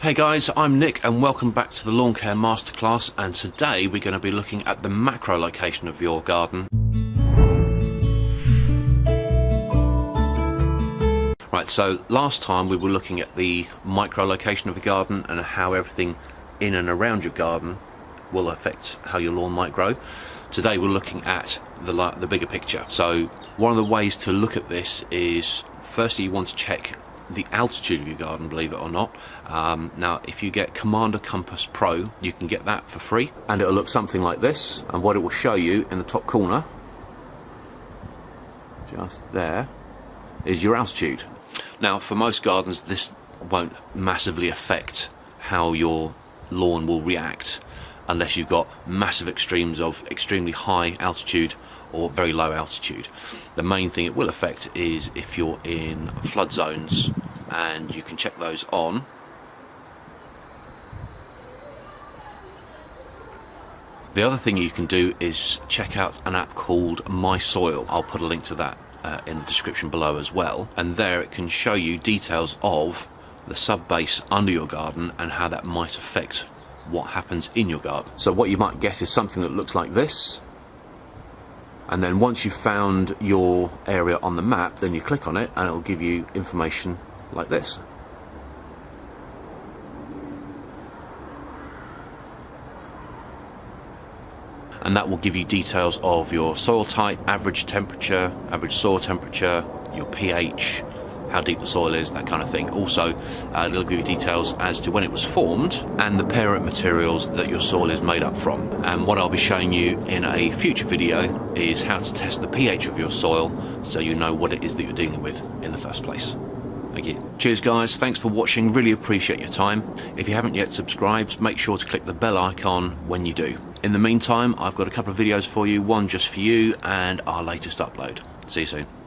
Hey guys, I'm Nick and welcome back to the Lawn Care Masterclass, and today we're going to be looking at the macro location of your garden. Right, so last time we were looking at the micro location of the garden and how everything in and around your garden will affect how your lawn might grow. Today we're looking at the bigger picture. So one of the ways to look at this is, firstly you want to check the altitude of your garden, believe it or not. Now if you get Commander Compass Pro, you can get that for free, and it'll look something like this, and what it will show you in the top corner, just there, is your altitude. Now for most gardens this won't massively affect how your lawn will react unless you've got massive extremes of extremely high altitude or very low altitude. The main thing it will affect is if you're in flood zones, and you can check those on. The other thing you can do is check out an app called My Soil. I'll put a link to that in the description below as well, and there it can show you details of the sub-base under your garden and how that might affect what happens in your garden. So what you might get is something that looks like this, and then once you've found your area on the map, then you click on it and it'll give you information like this. And that will give you details of your soil type, average temperature, average soil temperature, your pH, how deep the soil is, that kind of thing. Also, it'll give you details as to when it was formed and the parent materials that your soil is made up from. And what I'll be showing you in a future video is how to test the pH of your soil so you know what it is that you're dealing with in the first place. Thank you. Cheers guys, thanks for watching, really appreciate your time. If you haven't yet subscribed, make sure to click the bell icon when you do. In the meantime, I've got a couple of videos for you, one just for you and our latest upload. See you soon.